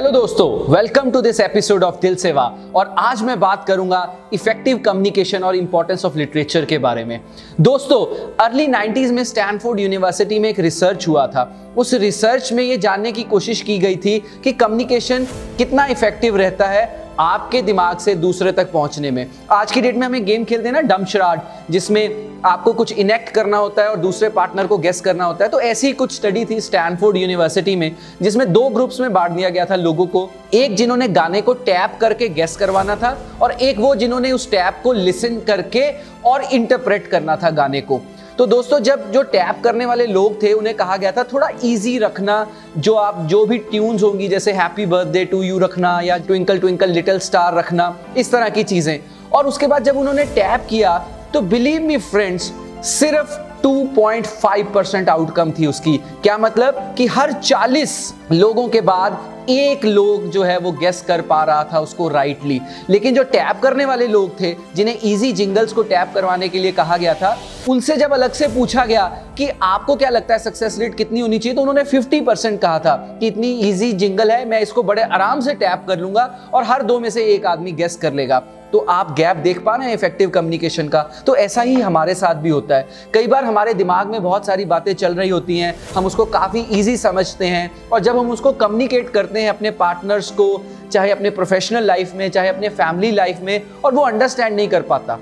Hello दोस्तों, welcome to this episode of दिल सेवा। और आज मैं बात करूंगा इफेक्टिव कम्युनिकेशन और इंपॉर्टेंस ऑफ लिटरेचर के बारे में। दोस्तों, अर्ली 90s में स्टैनफोर्ड यूनिवर्सिटी में एक रिसर्च हुआ था। उस रिसर्च में ये जानने की कोशिश की गई थी कि कम्युनिकेशन कितना इफेक्टिव रहता है आपके दिमाग से दूसरे तक पहुंचने में। आज की डेट में हमें गेम खेलते हैं ना, डम्ब शराड, जिसमें आपको कुछ इनेक्ट करना होता है और दूसरे पार्टनर को गेस करना होता है। तो ऐसी ही कुछ स्टडी थी स्टैनफोर्ड यूनिवर्सिटी में, जिसमें दो ग्रुप्स में बांट दिया गया था लोगों को। एक जिन्होंने गाने को टैप करके गेस करवाना था, और एक वो जिन्होंने उस टैप को लिसन करके और इंटरप्रेट करना था गाने को। तो दोस्तों, जब जो टैप करने वाले लोग थे उन्हें कहा गया था थोड़ा इजी रखना, जो भी ट्यून्स होंगी, जैसे हैप्पी बर्थडे टू यू रखना या ट्विंकल ट्विंकल लिटिल स्टार रखना, इस तरह की चीजें। और उसके बाद जब उन्होंने टैप किया तो बिलीव मी फ्रेंड्स, सिर्फ 2.5% आउटकम थी उसकी। क्या मतलब कि हर 40 लोगों के बाद एक लोग जो है वो गेस कर पा रहा था उसको राइटली। लेकिन जो टैप करने वाले लोग थे, जिन्हें इजी जिंगल्स को टैप करवाने के लिए कहा गया था, उनसे जब अलग से पूछा गया कि आपको क्या लगता है सक्सेस रेट कितनी होनी चाहिए, तो उन्होंने 50% कहा था कि इतनी इजी जिंगल है, मैं इसको बड़े आराम से टैप कर लूंगा और हर दो में से एक आदमी गेस कर लेगा। तो आप गैप देख पा रहे हैं इफेक्टिव कम्युनिकेशन का। तो ऐसा ही हमारे साथ भी होता है। कई बार हमारे दिमाग में बहुत सारी बातें चल रही होती हैं, हम उसको काफ़ी इजी समझते हैं, और जब हम उसको कम्युनिकेट करते हैं अपने पार्टनर्स को, चाहे अपने प्रोफेशनल लाइफ में, चाहे अपने फैमिली लाइफ में, और वो अंडरस्टैंड नहीं कर पाता,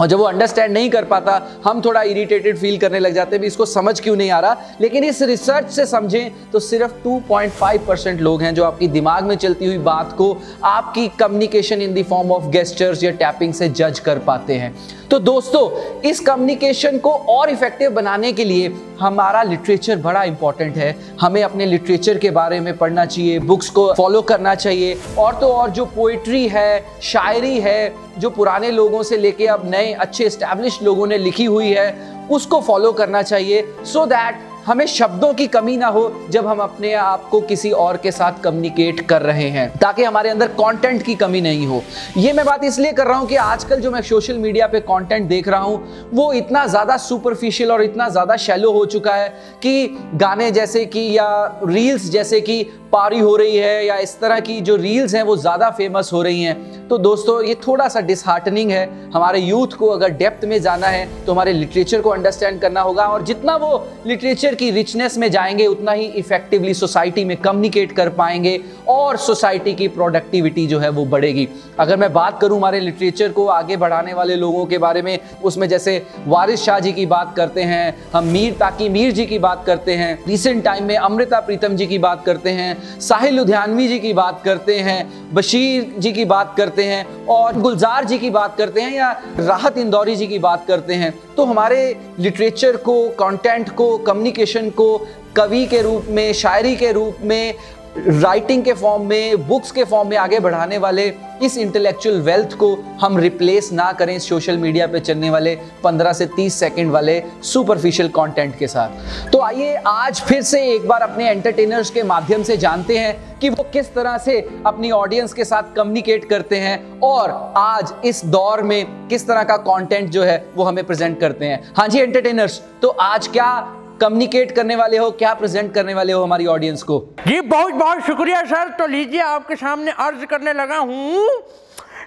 और जब वो अंडरस्टैंड नहीं कर पाता, हम थोड़ा इरिटेटेड फील करने लग जाते हैं भी इसको समझ क्यों नहीं आ रहा। लेकिन इस रिसर्च से समझें तो सिर्फ 2.5% लोग हैं जो आपकी दिमाग में चलती हुई बात को आपकी communication in the form of gestures या टैपिंग से जज कर पाते हैं। तो दोस्तों, इस कम्युनिकेशन को और इफेक्टिव बनाने के लिए हमारा लिटरेचर बड़ा इंपॉर्टेंट है। हमें अपने लिटरेचर के बारे में पढ़ना चाहिए, बुक्स को फॉलो करना चाहिए, और तो और जो पोइट्री है, शायरी है, जो पुराने लोगों से लेके अब नए अच्छे एस्टैब्लिश्ड लोगों ने लिखी हुई है, उसको फॉलो करना चाहिए, सो दैट हमें शब्दों की कमी ना हो जब हम अपने आप को किसी और के साथ कम्युनिकेट कर रहे हैं, ताकि हमारे अंदर कंटेंट की कमी नहीं हो। ये मैं बात इसलिए कर रहा हूं कि आजकल जो मैं सोशल मीडिया पे कंटेंट देख रहा हूं, वो इतना ज़्यादा सुपरफिशियल और इतना ज़्यादा शैलो हो चुका है कि गाने जैसे कि या रील्स जैसे कि पारी हो रही है, या इस तरह की जो रील्स हैं वो ज़्यादा फेमस हो रही हैं। तो दोस्तों, ये थोड़ा सा डिसहार्टनिंग है। हमारे यूथ को अगर डेप्थ में जाना है तो हमारे लिटरेचर को अंडरस्टैंड करना होगा, और जितना वो लिटरेचर की रिचनेस में जाएंगे उतना ही इफेक्टिवली सोसाइटी में कम्युनिकेट कर पाएंगे, और सोसाइटी की प्रोडक्टिविटी जो है वो बढ़ेगी। अगर मैं बात करूं हमारे लिटरेचर को आगे बढ़ाने वाले लोगों के बारे में, उसमें जैसे वारिस शाह जी की बात करते हैं, हम मीर ताकी मीर जी की बात करते हैं, रिसेंट टाइम में अमृता प्रीतम जी की बात करते हैं, साहिल लुधियानवी जी की बात करते हैं, बशीर जी की बात करते हैं, और गुलजार जी की बात करते हैं, या राहत इंदौरी जी की बात करते हैं। तो हमारे लिटरेचर को, कंटेंट को, कम्युनिकेशन को कवि के रूप में, शायरी के रूप में, राइटिंग के फॉर्म में, बुक्स के फॉर्म में आगे बढ़ाने वाले इस इंटेलेक्चुअल वेल्थ को हम रिप्लेस ना करें सोशल मीडिया पे चलने वाले 15 से 30 सेकंड वाले सुपरफिशियल कंटेंट के साथ। तो आइए आज फिर से एक बार अपने एंटरटेनर्स के माध्यम से जानते हैं कि वो किस तरह से अपनी ऑडियंस के साथ कम्युनिकेट करते हैं, और आज इस दौर में किस तरह का कंटेंट जो है वो हमें प्रेजेंट करते हैं। हाँ जी एंटरटेनर्स, तो आज क्या कम्युनिकेट करने वाले हो, क्या प्रेजेंट करने वाले हो हमारी ऑडियंस को? जी बहुत बहुत शुक्रिया सर। तो लीजिए, आपके सामने अर्ज करने लगा हूं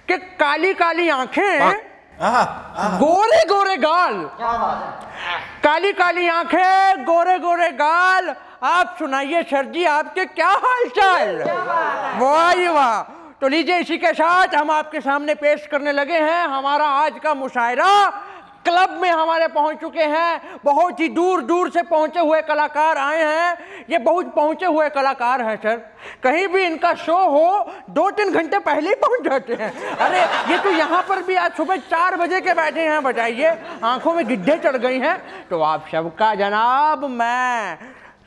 कि काली काली आंखें, गोरे गोरे गाल, काली काली आंखें, गोरे गोरे गाल। आप सुनाइए सर जी, आपके क्या हाल चाल? वाह वाह। तो लीजिए, इसी के साथ हम आपके सामने पेश करने लगे हैं हमारा आज का मुशायरा। क्लब में हमारे पहुंच चुके हैं, बहुत ही दूर दूर से पहुंचे हुए कलाकार आए हैं। ये बहुत पहुंचे हुए कलाकार हैं सर, कहीं भी इनका शो हो 2-3 घंटे पहले ही पहुंच जाते हैं। अरे ये तो यहाँ पर भी आज सुबह 4 बजे के बैठे हैं, बताइए, आंखों में गिड्ढे चढ़ गई हैं। तो आप सबका जनाब मैं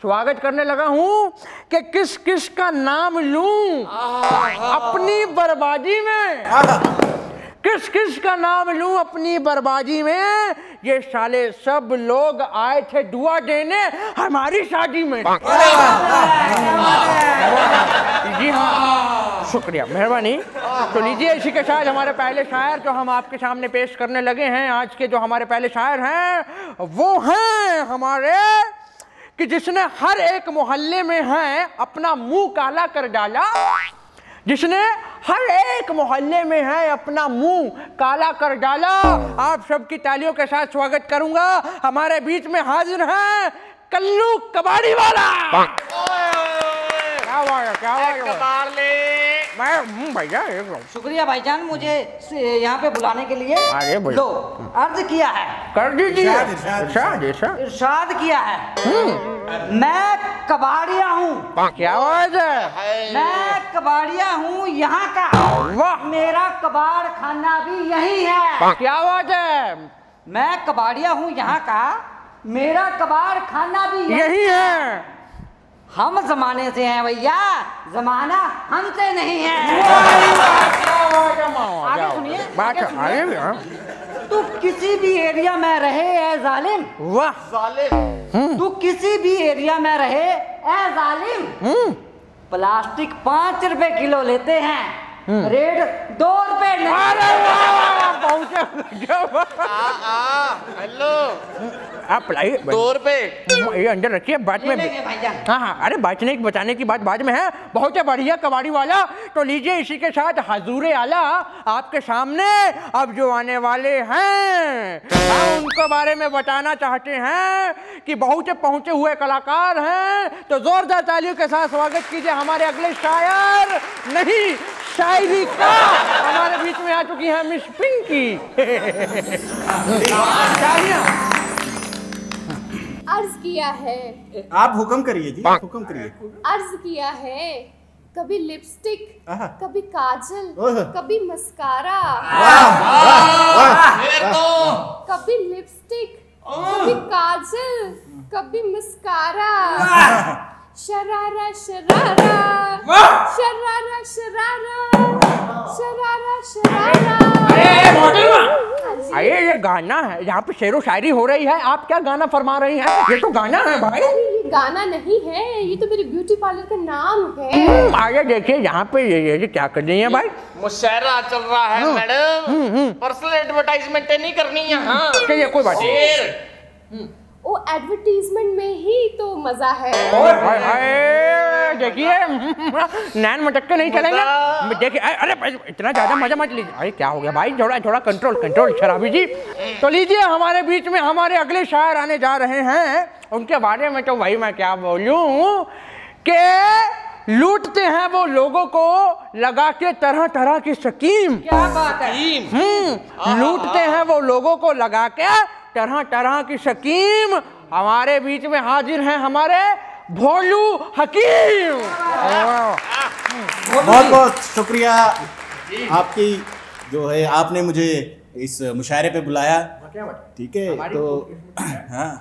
स्वागत करने लगा हूं कि किस किस का नाम लूं अपनी बर्बादी में, किस किस का नाम लूं अपनी बर्बादी में। ये साले सब लोग आए थे दुआ देने हमारी शादी में। जी हाँ, शुक्रिया, मेहरबानी। तो लीजिए, इसी के साथ हमारे पहले शायर जो हम आपके सामने पेश करने लगे हैं, आज के जो हमारे पहले शायर हैं वो हैं हमारे कि जिसने हर एक मोहल्ले में है अपना मुंह काला कर डाला, जिसने हर एक मोहल्ले में है अपना मुंह काला कर डाला। आप सबकी तालियों के साथ स्वागत करूंगा। हमारे बीच में हाजिर हैं कल्लू कबाड़ी वाला। क्या हुआ मैं भैया शुक्रिया भाईजान मुझे यहाँ पे बुलाने के लिए। अरे दो अर्ज किया है, कर दीजिए। इरशाद किया है। मैं कबाड़िया हूँ। क्या बात है? मैं कबाड़िया हूँ यहाँ का। वाह, मेरा कबाड़ खाना भी यही है। क्या बात है? मैं कबाड़िया हूँ यहाँ का, मेरा कबाड़ खाना भी यही है। हम जमाने से हैं भैया, जमाना हमसे नहीं है। आगे सुनिए, आगे सुनिए। तू किसी भी एरिया में रहे ए जालिम। वाह, तू किसी भी एरिया में रहे ए जालिम। प्लास्टिक 5 रुपए किलो लेते हैं, रेट 2 रुपए नहीं। हेलो, आप लाइए 2 रुपए ये अंदर रखिए, बाद में। हाँ हाँ, अरे बचने की बचाने की बात बाद में है। बहुत बढ़िया कबाड़ी वाला। तो लीजिए, इसी के साथ हजूरे आला आपके सामने अब जो आने वाले हैं हम उनको बारे में बताना चाहते हैं कि बहुत पहुंचे हुए कलाकार हैं। तो जोरदार तालियों के साथ स्वागत कीजिए हमारे अगले शायर, नहीं शायरी का। हमारे बीच में आ चुकी है मिस पिंकी। अर्ज किया है, आप हुक्म करिए जी, हुक्म करिए। अर्ज किया है, कभी लिपस्टिक, कभी काजल, कभी मस्कारा। कभी लिपस्टिक, कभी काजल, कभी मस्कारा। शरारा शरारा, शरारा शरारा, शरारा शरारा। अरे ये गाना है, यहाँ पे शेरो शायरी हो रही है, आप क्या गाना फरमा रही हैं? ये तो गाना है भाई। ये गाना नहीं है, ये तो मेरे ब्यूटी पार्लर का नाम है। आगे देखिए, यहाँ पे ये क्या कर रही है भाई? मुशायरा चल रहा है मैडम, पर्सनल एडवर्टाइजमेंट नहीं करनी यहाँ। चलिए कोई बात नहीं। वो एडवर्टीजमेंट में ही तो मजा है। देखिए, नैन मटक के नहीं चलेंगे। देखिए, अरे इतना ज्यादा मजा मत लीजिए। अरे क्या हो गया भाई, थोड़ा कंट्रोल शराबी जी। तो लीजिए, हमारे बीच में हमारे अगले शायर आने जा रहे हैं। उनके बारे में तो भाई मैं क्या बोलूं कि लूटते हैं वो लोगों को लगा के तरह तरह की स्कीम। क्या बात है? लूटते हैं वो लोगों को लगा के तरह तरह की स्कीम। हमारे बीच में हाजिर हैं हमारे भोलू हकीम। बहुत बहुत शुक्रिया आपकी, जो है आपने मुझे इस मुशायरे पे बुलाया। ठीक है, तो हाँ,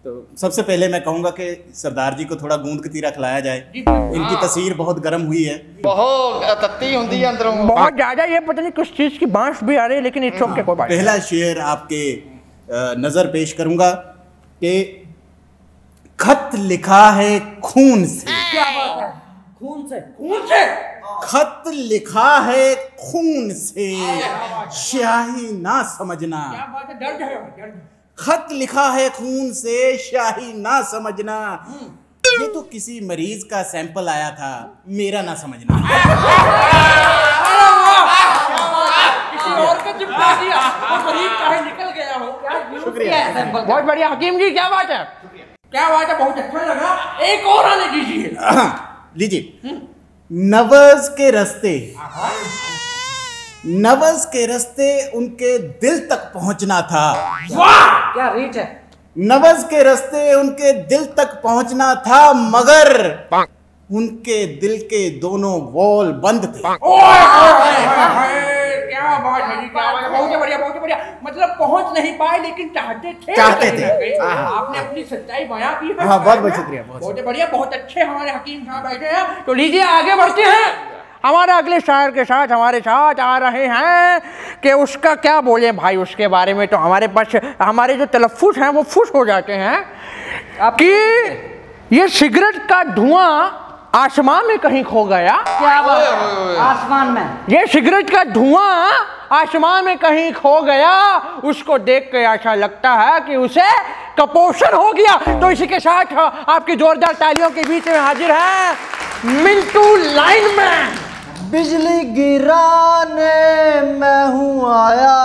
तो सबसे पहले मैं कहूँगा कि सरदार जी को थोड़ा गूंद कतीरा खिलाया जाए। इनकी तस्वीर बहुत गर्म हुई है, बहुत तत्ती होती है अंदरों, बहुत ज्यादा। ये पता नहीं किस चीज की बांस भी आ रही है, लेकिन इस के कोई बात। पहला शेर आपके नजर पेश करूंगा कि खत लिखा है खून से। क्या बात है? खून से? खत लिखा है खून से, स्याही ना समझना। खत लिखा है खून से, स्याही ना समझना। ये तो किसी मरीज का सैंपल आया था, मेरा ना समझना। शुक्रिया। बहुत बढ़िया हकीम जी, क्या बात है, क्या बात है, बहुत अच्छा लगा। एक और आने दीजिए। लीजिए, नवज के रास्ते, नवज के रास्ते उनके दिल तक पहुंचना था। वाह, क्या रीच है। नवज के रास्ते उनके दिल तक पहुंचना था, मगर उनके दिल के दोनों वॉल बंद थे। क्या बात है जी, क्या बात है, बहुत बढ़िया। मतलब पहुंच नहीं पाए लेकिन चाहते थे। आपने अपनी सच्चाई बयां की है। हाँ, बहुत शुक्रिया। बहुत बढ़िया, बहुत अच्छे हमारे हकीम साहब बैठे हैं। तो लीजिए, आगे बढ़ते हैं। हमारे अगले शायर के साथ हमारे साथ आ रहे हैं कि उसका क्या बोले भाई, उसके बारे में तो हमारे पास हमारे जो तलफ्फुज़ हैं वो फुस हो जाते हैं कि ये सिगरेट का धुआं आसमान में कहीं खो गया। क्या बात है? आसमान में? ये सिगरेट का धुआं आसमान में कहीं खो गया। उसको देख के ऐसा लगता है कि उसे कपोषण हो गया। तो इसी के साथ आपकी जोरदार तालियों के बीच में हाजिर है मिंटू लाइनमैन। बिजली गिराने मैं हूँ आया,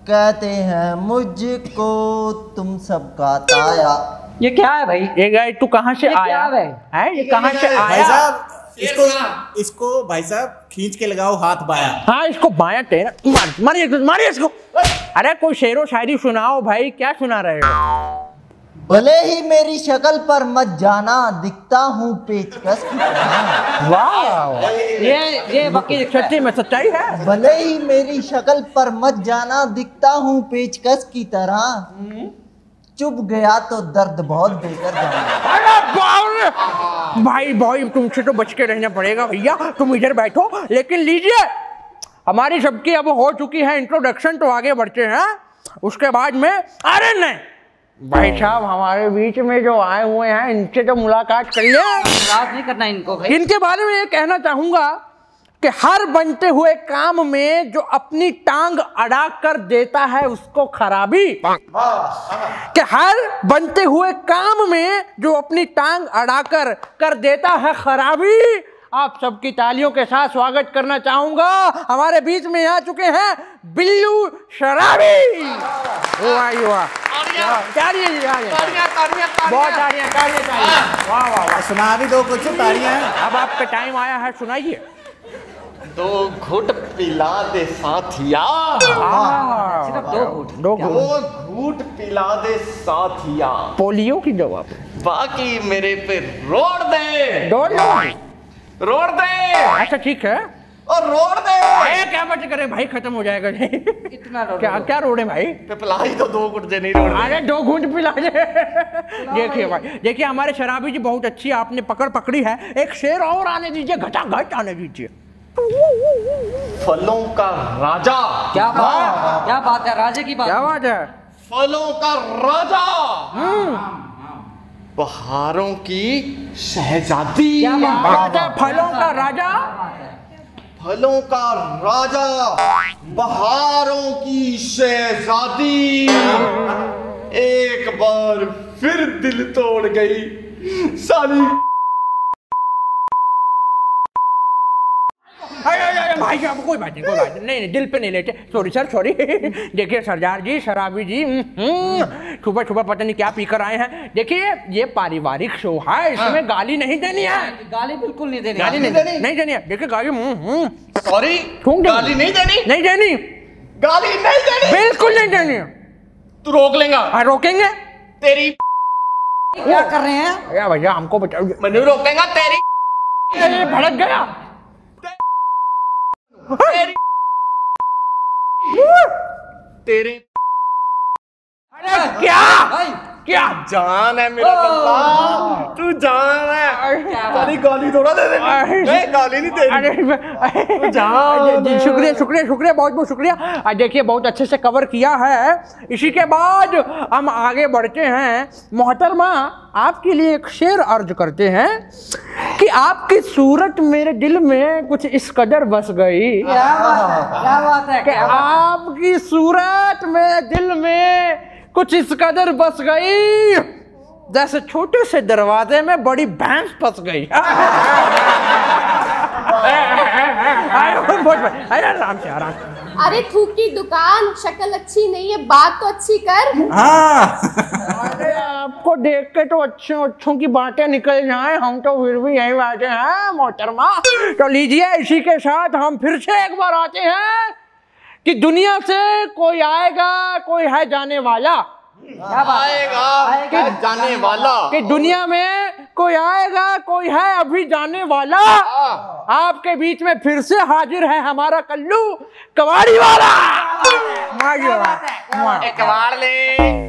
कहते हैं मुझको तुम सबका ताया। ये क्या है भाई? ये गाय तू कहाँ से आया है? ये कहाँ से भाई आया? साहब इसको भाई साहब खींच के लगाओ हाथ बाया। हाँ इसको बाया तेरा मारिए इसको। अरे कोई शेरो शायरी सुनाओ भाई, क्या सुना रहे हो? भले ही मेरी शक्ल पर मत जाना, दिखता हूँ पेचकस की तरह। वाह ये वाकई सच्ची में सच्चाई है। भले ही मेरी शक्ल पर मत जाना, दिखता हूँ पेचकस की तरह, चुभ गया तो दर्द बहुत देकर जाना। अरे भाई तुमसे तो बच के रहना पड़ेगा भैया, तुम इधर बैठो। लेकिन लीजिए, हमारी सबकी अब हो चुकी है इंट्रोडक्शन, तो आगे बढ़ते हैं। उसके बाद में अरे नहीं भाई साहब, हमारे बीच में जो आए हुए हैं इनसे तो मुलाकात कर ले। मुलाकात नहीं करना इनको भाई। इनके बारे में ये कहना चाहूंगा कि हर बनते हुए काम में जो अपनी टांग अड़ा कर देता है उसको खराबी। कि हर बनते हुए काम में जो अपनी टांग अड़ा कर देता है खराबी। आप सबकी तालियों के साथ स्वागत करना चाहूंगा। हमारे बीच में आ चुके हैं बिल्लू शराबी। वाह सुना भी दो कुछ तालियां। अब आपका टाइम आया है, सुनाइए। दो घुट पिला दे साथिया, सिर्फ दो घूट। दो घूट पिला दे साथिया, पोलियो की दवा पे बाकी मेरे पे रोड दे, रोड दे। अच्छा ठीक है, और रोड दे। क्या बात करे भाई, खत्म हो जाएगा। इतना क्या रोड है भाई? पिलाई तो दो घुट दे, नहीं रोड दे। अरे 2 घूंट पिला दे। देखिए भाई, देखिए हमारे शराबी जी बहुत अच्छी आपने पकड़ी है। एक शेर और आने दीजिए, घटाघट आने दीजिए। फलों का राजा। क्या बात है, राजे की बात। क्या बात है? फलों का राजा, बहारों की शहजादी। क्या बात है? फलों का राजा, फलों का राजा, बहारों की शहजादी, एक बार फिर दिल तोड़ गई साली। भाई साहब कोई बात नहीं, दिल पे नहीं लेते। Sorry sir, sorry. देखिए सरदार जी, शराबी जी, सुबह सुबह पता नहीं क्या पीकर आए हैं। देखिए ये पारिवारिक शो है, इसमें गाली नहीं देनी है। गाली बिल्कुल नहीं देनी। गाली नहीं देनी है। देखिए गाली सॉरी, गाली नहीं देनी, नहीं देनी, गाली नहीं देनी, बिल्कुल नहीं देनी। तू रोक लेगा? हाँ रोकेंगे। तेरी क्या कर रहे हैं? या भैया हमको बताओ। मैंने रोकेगा तेरी। भड़क गया तेरे। अरे क्या जान है मेरा बल्ला, तू जान है। साली गाली थोड़ा दे दे, नहीं गाली नहीं दे। अरे शुक्रिया, बहुत बहुत शुक्रिया। देखिए बहुत अच्छे से कवर किया है। इसी के बाद हम आगे बढ़ते हैं। मोहतरमा, आपके लिए एक शेर अर्ज करते हैं कि आपकी सूरत मेरे दिल में कुछ इस कदर बस गई। क्या बात है? कि आपकी सूरत मेरे दिल में कुछ इस कदर बस गई, जैसे छोटे से दरवाजे में बड़ी भैंस फंस गई। आराम से। अरे थूक की दुकान, शक्ल अच्छी नहीं है, बात तो अच्छी कर। अरे आपको देख के तो अच्छों की बातें निकल जाएं, हम तो फिर भी यही बैठे हैं मोहतरमा। तो लीजिए, इसी के साथ हम फिर से एक बार आते हैं कि दुनिया से कोई आएगा, कोई है जाने वाला। आएगा जाने वाला, कि दुनिया में कोई आएगा, कोई है अभी जाने वाला। आपके बीच में फिर से हाजिर है हमारा कल्लू कबाड़ी वाला। एक कबाड़ ले,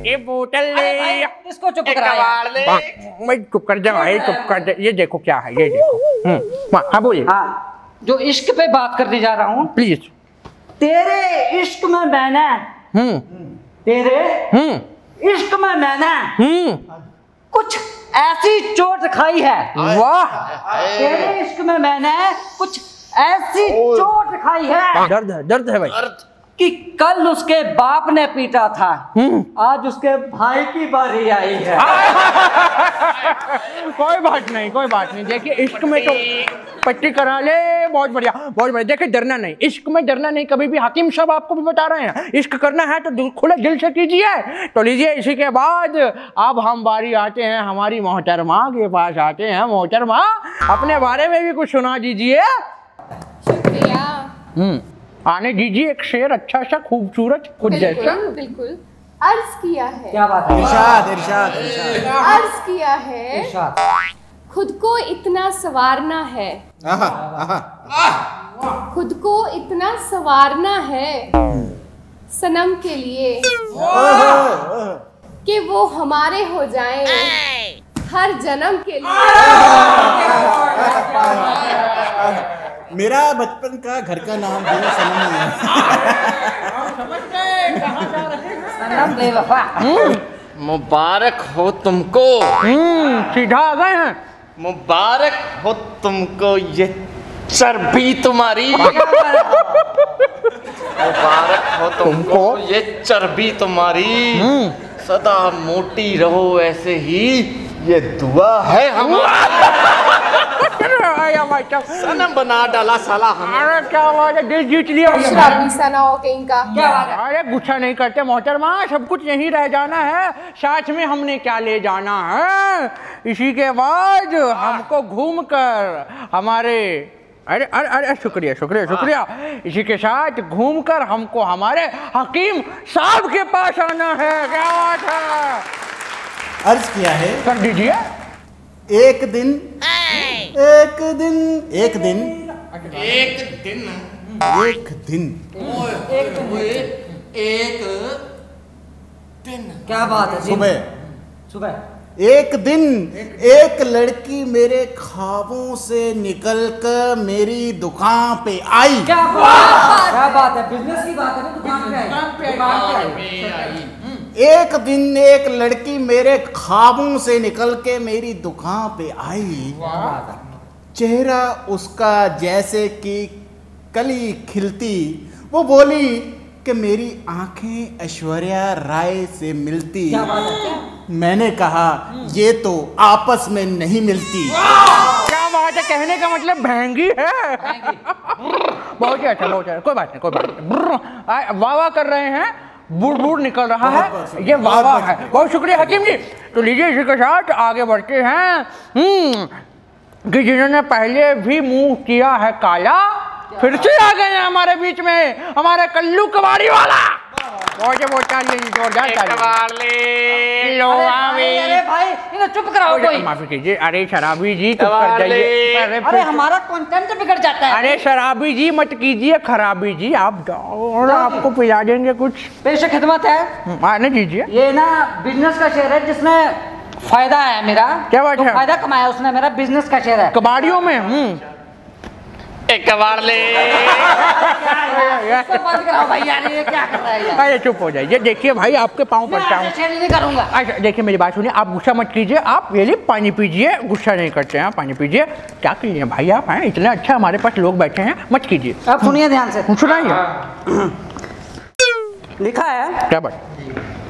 ये बोतल ले, इसको चुप एक कराया। कबाड़ ले। मैं चुप कर जा भाई, चुप कर जा। ये देखो क्या है, ये देखो। हाँ बोलिए। हाँ, जो इश्क पे बात करने जा रहा हूँ। प्लीज। तेरे इश्क में मैंने तेरे इश्क में मैंने कुछ ऐसी चोट खाई है। वाह, तेरे इश्क में मैंने कुछ ऐसी चोट खाई है। दर्द है भाई। कि कल उसके बाप ने पीटा था, आज उसके भाई की बारी आई है। कोई बात नहीं, कोई बात नहीं। देखिए इश्क में तो पट्टी करा ले, बहुत बढ़िया, बहुत बढ़िया। देखिए डरना नहीं, इश्क में डरना नहीं कभी भी। हकीम साहब आपको भी बता रहे हैं, इश्क करना है तो खुले दिल से कीजिए। तो लीजिए, इसी के बाद अब हम बारी आते हैं हमारी मोहतरमा के पास आते हैं। मोहतरमा, अपने बारे में भी कुछ सुना दीजिए। शुक्रिया। आने दीजिए एक शेर अच्छा सा, खूबसूरत, कुछ जैसा। बिल्कुल। अर्ज किया है, क्या बात है? इरशाद इरशाद इरशाद। अर्ज किया है, खुद को इतना संवारना है, आहा आहा। खुद को इतना संवारना है सनम के लिए कि वो हमारे हो जाएं हर जन्म के लिए। मेरा बचपन का घर का नाम भी सनम ही है। मुबारक हो तुमको। सीधा आ गए हैं। मुबारक हो तुमको ये चर्बी तुम्हारी। मुबारक हो तुमको ये चर्बी तुम्हारी। सदा मोटी रहो ऐसे ही, ये दुआ है हमारी। सनम बना डाला साला हमें। अरे क्या बात है, दिल जीत लिया। शराबी सना हो के इनका। क्या बात है? अरे गुस्सा नहीं करते मोहतरमा, सब कुछ यहीं रह जाना है, साथ में हमने क्या ले जाना है। इसी के बाद हमको घूमकर हमारे अरे अरे अरे शुक्रिया शुक्रिया शुक्रिया। इसी के साथ घूमकर हमको हमारे हकीम साहब के पास आना है। क्या बात है? अर्ज किया है, कर दीजिए। एक दिन एक दिन एक दिन एक दिन एक दिन एक दिन क्या बात है? सुबह सुबह एक दिन एक लड़की मेरे ख्वाबों से निकलकर मेरी दुकान पे आई। क्या बात है? बिजनेस की बात है ना, दुकान पे आई। एक दिन एक लड़की मेरे ख्वाबों से निकल के मेरी दुकान पे आई। चेहरा उसका जैसे कि कली खिलती। वो बोली कि मेरी आंखें ऐश्वर्या राय से मिलती। मैंने कहा ये तो आपस में नहीं मिलती। क्या बात है? कहने का मतलब महंगी है। बहुत ही अच्छा, बहुत अच्छा। कोई बात नहीं, कोई बात नहीं। वाह वाह कर रहे हैं, बुड़ बुड़ निकल रहा है, ये वाह वाह है। बहुत शुक्रिया हकीम जी। तो लीजिए, इसी के साथ आगे बढ़ते हैं कि जिन्होंने पहले भी मुंह किया है काला, फिर से आ गए हैं हमारे बीच में हमारे कल्लू कबाड़ी वाला। बहुत जोरदार। अरे भाई, इन्हें चुप कराओ कोई। माफी कीजिए। अरे शराबी जी चुप कर जाइए। अरे हमारा कंटेंट बिगड़ जाता है। अरे शराबी जी मत कीजिए, खराबी जी आप जाओ, आपको पिला देंगे कुछ। पेश खिदमत है। आने दीजिए। ये ना बिजनेस का शेयर है जिसमें फायदा है मेरा। क्या बात है? फायदा कमाया उसने, मेरा बिजनेस का शेयर है। कबाड़ियों में एक कबाड़ ले। बंद कराओ भाई, यार ये क्या कर रहा है यार? अरे चुप हो जाइए। देखिए भाई, आपके पाँव पड़ता हूँ। शेयर नहीं करूंगा। अच्छा देखिए, मेरी बात सुनिए, आप गुस्सा मत कीजिए। आप ये लिए पानी पीजिए, गुस्सा नहीं करते हैं, पानी पीजिए। क्या कीजिए भाई, आप हैं इतना अच्छा, हमारे पास लोग बैठे हैं, मत कीजिए। अब सुनिए ध्यान से। सुनाइए। लिखा है, क्या बात?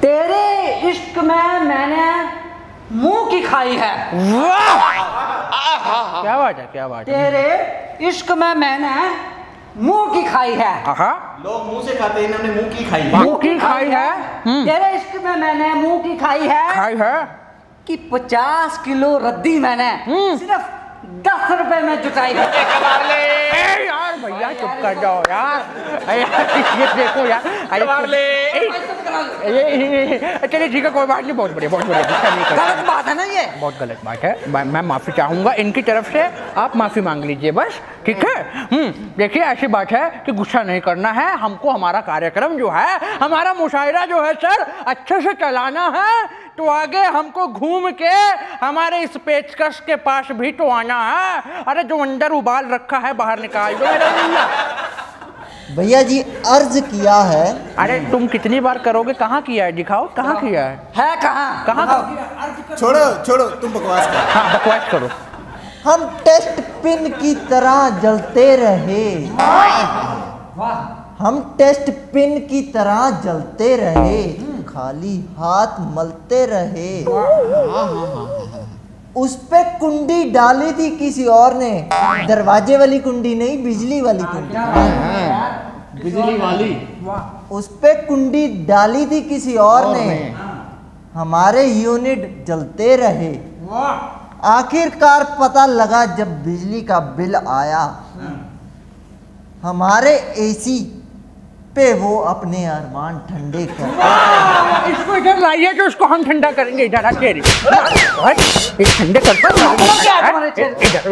तेरे इश्क में मैंने मुंह की खाई है। क्या बात है? क्या बात है? तेरे इश्क में मैंने मुंह की खाई है। लोग मुंह से खाते हैं, इन्होंने मुंह की खाई। मुंह की खाई है। तेरे इश्क में मैंने मुंह की खाई है। खाई है कि 50 किलो रद्दी मैंने सिर्फ 10 रुपए में जुटाई है। यार भैया चुप कर जाओ यार। ये देखो यार। चलिए ठीक है, कोई बात नहीं। बहुत बढ़िया, बहुत बढ़िया। गलत बात है ना ये? बहुत गलत बात है। मैं माफ़ी चाहूँगा इनकी तरफ से, आप माफ़ी मांग लीजिए बस, ठीक है। देखिए ऐसी बात है कि गुस्सा नहीं करना है हमको। हमारा कार्यक्रम जो है, हमारा मुशायरा जो है सर, अच्छे से चलाना है। तो आगे हमको घूम के हमारे इस पेचकश के पास भी तो आना है। अरे जो अंदर उबाल रखा है बाहर निकाल दो मेरे भैया। भैया जी अर्ज किया है। अरे तुम कितनी बार करोगे? कहाँ किया है? दिखाओ कहाँ किया है। है कहाँ? छोड़ो छोड़ो, तुम बकवास करो। हाँ बकवास करो। हम टेस्ट पिन की तरह जलते रहे। हम टेस्ट पिन की तरह जलते रहे, खाली हाथ मलते रहे। उस पे कुंडी डाली थी किसी और ने, दरवाजे वाली कुंडी नहीं, बिजली वाली कुंडी। बिजली वाली। उस पे कुंडी डाली थी किसी और ने, हमारे यूनिट जलते रहे। आखिरकार पता लगा जब बिजली का बिल आया, हमारे एसी पे वो अपने अरमान ठंडे कर। इसको इधर लाइए तो उसको हम ठंडा करेंगे। इधर आके ठंडे करते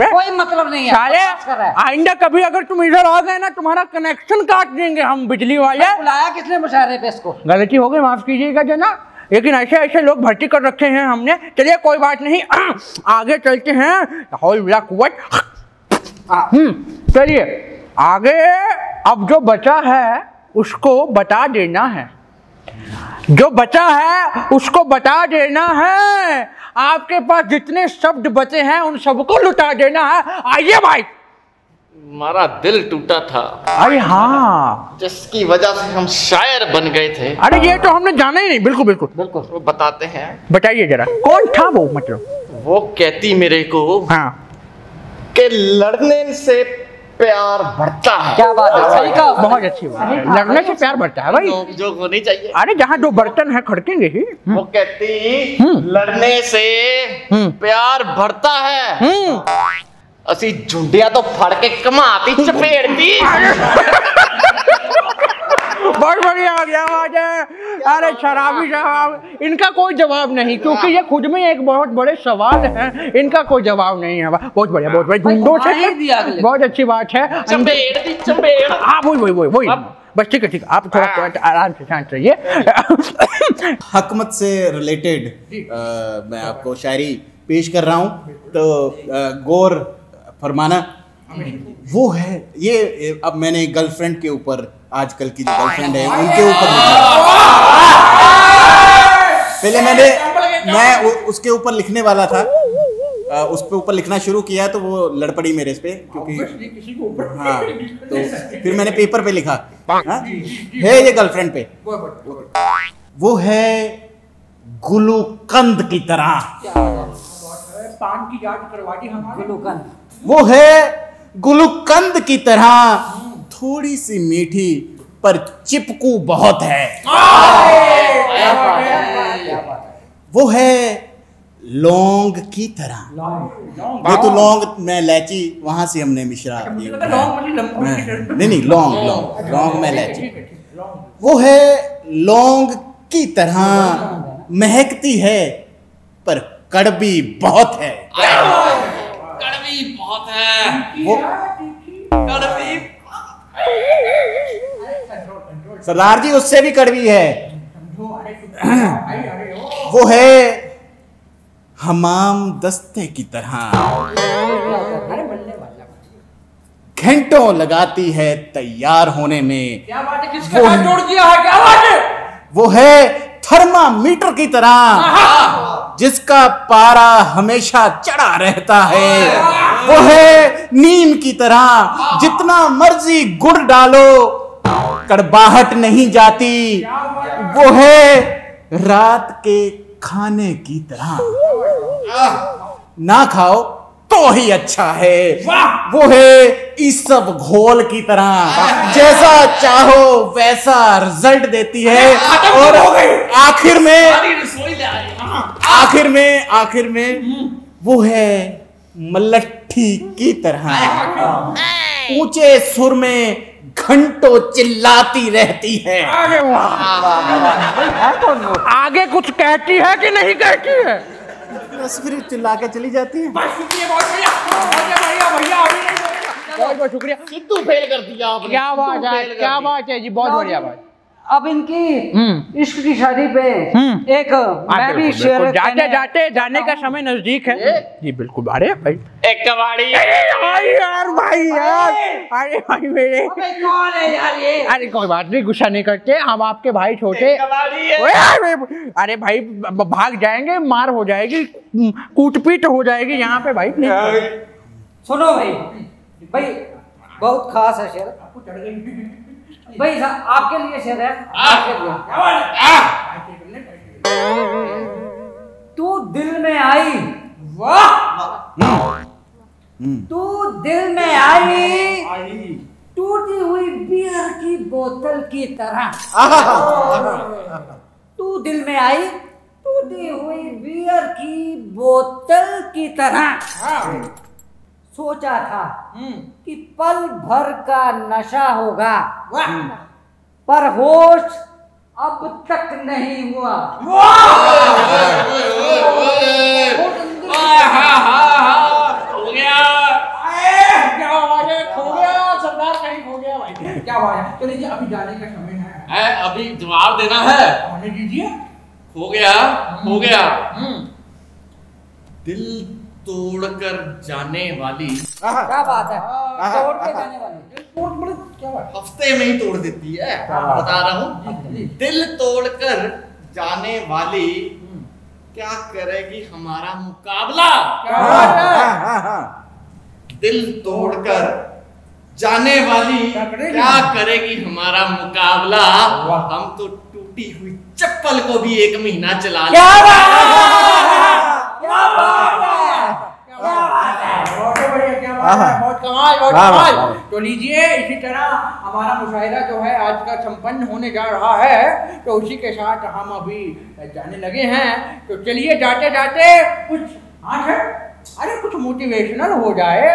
कोई मतलब नहीं है। साले आइंदा कभी अगर तुम इधर आ गए ना, तुम्हारा कनेक्शन काट देंगे हम बिजली वाले। बुलाया किसने मुशायरे पे इसको? गलती हो गई, माफ कीजिएगा जना, लेकिन ऐसे ऐसे लोग भर्ती कर रखे हैं हमने। चलिए कोई बात नहीं, आगे चलते हैं। चलिए आगे, अब जो बचा है उसको बता देना है, जो बचा है उसको बता देना है। आपके पास जितने शब्द बचे हैं उन सबको लुटा देना है। आइए भाई। हमारा दिल टूटा था, अरे हाँ, जिसकी वजह से हम शायर बन गए थे। अरे ये तो हमने जाना ही नहीं। बिल्कुल बिल्कुल बिल्कुल, वो बताते हैं। बताइए जरा, कौन था वो? मतलब वो कहती मेरे को हाँ कि लड़ने से प्यार बढ़ता है। क्या बात है, सही कहा। बहुत अच्छी बात है, लड़ने से प्यार बढ़ता है भाई। जो होनी चाहिए। अरे जहाँ दो बर्तन है खड़केंगे ही। वो कहती लड़ने से प्यार बढ़ता है। असी झुंडिया तो फड़ के कमाती चपेड़ती। बहुत बढ़िया आ गया आवाज है। अरे शराबी साहब, इनका कोई जवाब नहीं, क्योंकि ये खुद में एक बहुत बड़े सवाल है। इनका कोई जवाब नहीं है। बहुत बढ़िया, बहुत बढ़िया, झुंडों से बहुत अच्छी बात है। चपेड़। हाँ वही बस ठीक है, आप थोड़ा आराम से शांत रहिए। हकमत से रिलेटेड मैं आपको शायरी पेश कर रहा हूँ। तो गौर फरमाना, वो है ये। अब मैंने गर्लफ्रेंड के ऊपर, आजकल की जो गर्लफ्रेंड है उनके ऊपर पहले मैं उसके ऊपर लिखने वाला था। उसके ऊपर लिखना शुरू किया तो वो लड़ पड़ी मेरे पे, क्योंकि हाँ, तो फिर मैंने पेपर पे लिखा। है ये गर्लफ्रेंड पे, वो है गुलूकंद की तरह। पान की जांच करवा दी हमारे। वो है गुलूकंद की तरह, थोड़ी सी मीठी पर चिपकू बहुत है। वो है लौंग की तरह। ये तो लौंग में इलायची, वहां से हमने मिश्रा नहीं, लौंग में इलायची। वो है लौंग की तरह, महकती है पर कड़वी बहुत है। कड़वी बहुत है वो कड़वी। सरदार जी उससे भी कड़वी है। वो है हमाम दस्ते की तरह, घंटों लगाती है तैयार होने में। क्या बात है, किसके साथ जोड़ दिया है? क्या बात है? वो है थर्मामीटर की तरह, जिसका पारा हमेशा चढ़ा रहता है। वो है नीम की तरह, जितना मर्जी गुड़ डालो कड़वाहट नहीं जाती। वो है रात के खाने की तरह, ना खाओ तो ही अच्छा है। वो है इस सब घोल की तरह, जैसा चाहो वैसा रिजल्ट देती है। और आखिर में वो है मलट्ठी की तरह, ऊंचे सुर में घंटों चिल्लाती रहती है। आगे कुछ कहती है कि नहीं कहती है? बस फिर चिल्ला के चली जाती है। बहुत बहुत शुक्रिया। सिद्धू फेल कर दिया आपने। क्या बात है, क्या बात है जी, बहुत बढ़िया बात। अब इनकी इश्क की शादी पे एक मैं भी शेर जाते जाने का समय नजदीक है जी। बिल्कुल। अरे भाई एक कबाड़ी। यार भाई यार, अरे भाई मेरे, कौन है यार ये? अरे कोई बात नहीं, गुस्सा नहीं करते हम, आपके भाई छोटे। अरे भाई भाग जाएंगे, मार हो जाएगी, कूटपीट हो जाएगी यहाँ पे भाई। सुनो भाई, भाई बहुत खास है शेर। भाई साहब आपके लिए शेर है, आपके लिए। तू दिल में आई, वाह, तू दिल में आई टूटी हुई बियर की बोतल की तरह। तू दिल में आई टूटी हुई बियर की बोतल की तरह। सोचा था कि पल भर का नशा होगा, पर होश अब तक नहीं हुआ। हो गया, क्या आवाज है, खो गया सरदार, कहीं खो गया भाई, क्या आवाज है। चलिए जी, अभी जाने का समय है, अभी जवाब देना है। होने दीजिए। हो गया, हो गया। दिल तोड़कर जाने वाली, क्या बात है, तोड़ के जाने वाली। क्या बात, हफ्ते में ही तोड़ देती है, बता रहा हूँ। दिल तोड़कर जाने वाली क्या करेगी हमारा मुकाबला। क्या बात है। दिल तोड़कर जाने वाली क्या करेगी हमारा मुकाबला। हम तो टूटी हुई चप्पल को भी 1 महीना चला ले। बहुत कमाल, बहुत कमाल। तो लीजिए, इसी तरह हमारा मुशाहिदा जो है आज का संपन्न होने जा रहा है, तो उसी के साथ हम अभी जाने लगे हैं। तो चलिए जाते जाते कुछ अरे कुछ मोटिवेशनल हो जाए,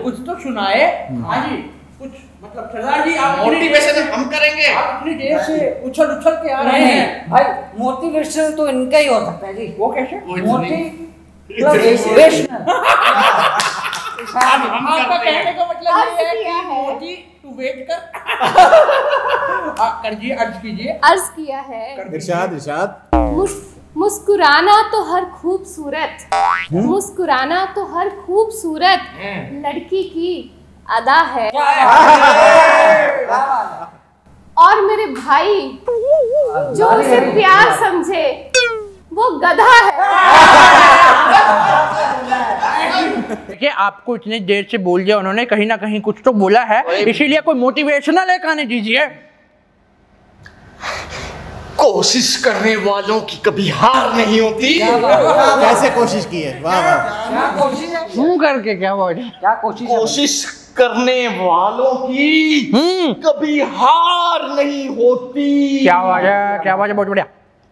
कुछ तो सुनाए। हाँ जी, कुछ मतलब सरदार जी, आप मोटिवेशन हम करेंगे। आप इतनी देर से उछल उछल के आ रहे हैं भाई, मोटिवेशन तो इनका ही हो सकता है जी। वो कैसे? आपका कहने का मतलब ये है कि मोदी तू वेट कर। कर जी, अर्ज कीजिए। अर्ज किया है, इरशाद इरशाद। मुस्कुराना तो हर खूबसूरत, मुस्कुराना तो हर खूबसूरत लड़की की अदा है। और मेरे भाई जो उसे प्यार समझे वो गधा है। देखिए, आपको इतनी देर से बोल दिया उन्होंने, कहीं ना कहीं कुछ तो बोला है, इसीलिए कोई मोटिवेशनल है गाने दीजिए। कोशिश करने वालों की कभी हार नहीं होती। कैसे कोशिश की है, वाह वाह। क्या कोशिश है, क्यों करके, क्या बात है? क्या कोशिश है? कोशिश करने वालों की कभी हार नहीं होती। क्या बात है, क्या बात है, बहुत बढ़िया।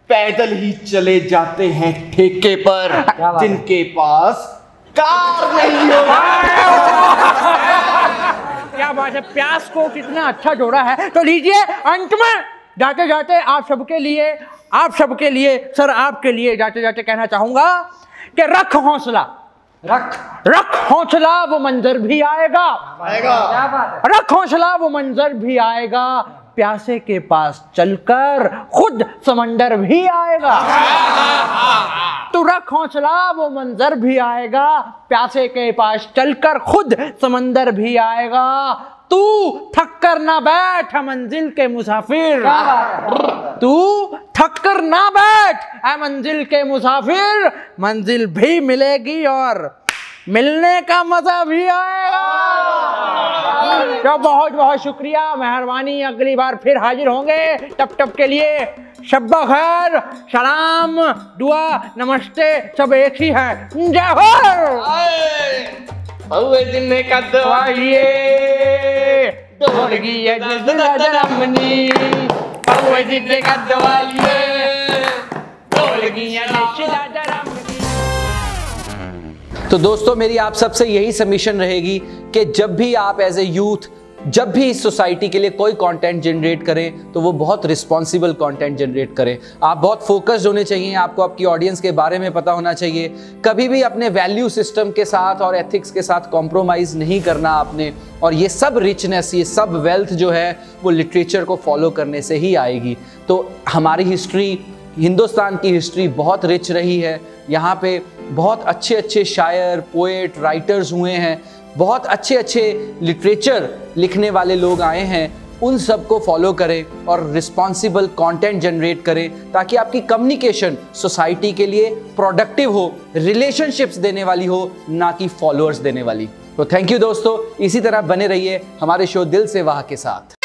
पैदल ही चले जाते हैं ठेके पर जिनके पास कार नहीं होती। क्या बात है, प्यास को कितना अच्छा जोड़ा है। तो लीजिए, अंत में जाते जाते आप सबके लिए सर, आपके लिए जाते जाते कहना चाहूंगा कि रख हौसला, रख हौसला, वो मंजर भी आएगा। क्या बात है। रख हौसला, वो मंजर भी आएगा। प्यासे के पास चलकर खुद समंदर भी आएगा। तू रख हौसला, वो मंजर भी आएगा। प्यासे के पास चलकर खुद समंदर भी आएगा। तू थक कर ना बैठ मंजिल के मुसाफिर, तू थक कर ना बैठ ऐ मंजिल के मुसाफिर। मंजिल भी मिलेगी और मिलने का मजा भी आएगा। तो बहुत बहुत शुक्रिया, मेहरबानी। अगली बार फिर हाजिर होंगे। तब के लिए शब्बा खैर, सलाम, दुआ, नमस्ते सब एक ही है। जय हो। दिन का दवाइए ढोलकी है जलमनी, दिन का दवाइए ढोलकी है जलमनी। तो दोस्तों, मेरी आप सबसे यही सबमिशन रहेगी कि जब भी आप एज ए यूथ, जब भी इस सोसाइटी के लिए कोई कंटेंट जनरेट करें तो वो बहुत रिस्पॉन्सिबल कंटेंट जनरेट करें। आप बहुत फोकस्ड होने चाहिए, आपको आपकी ऑडियंस के बारे में पता होना चाहिए। कभी भी अपने वैल्यू सिस्टम के साथ और एथिक्स के साथ कॉम्प्रोमाइज नहीं करना आपने। और ये सब रिचनेस, ये सब वेल्थ जो है वो लिटरेचर को फॉलो करने से ही आएगी। तो हमारी हिस्ट्री, हिंदुस्तान की हिस्ट्री बहुत रिच रही है। यहाँ पे बहुत अच्छे अच्छे शायर, पोएट, राइटर्स हुए हैं, बहुत अच्छे अच्छे लिटरेचर लिखने वाले लोग आए हैं। उन सब को फॉलो करें और रिस्पॉन्सिबल कंटेंट जनरेट करें ताकि आपकी कम्युनिकेशन सोसाइटी के लिए प्रोडक्टिव हो, रिलेशनशिप्स देने वाली हो, ना कि फॉलोअर्स देने वाली। तो थैंक यू दोस्तों, इसी तरह बने रहिए हमारे शो दिल से वाह के साथ।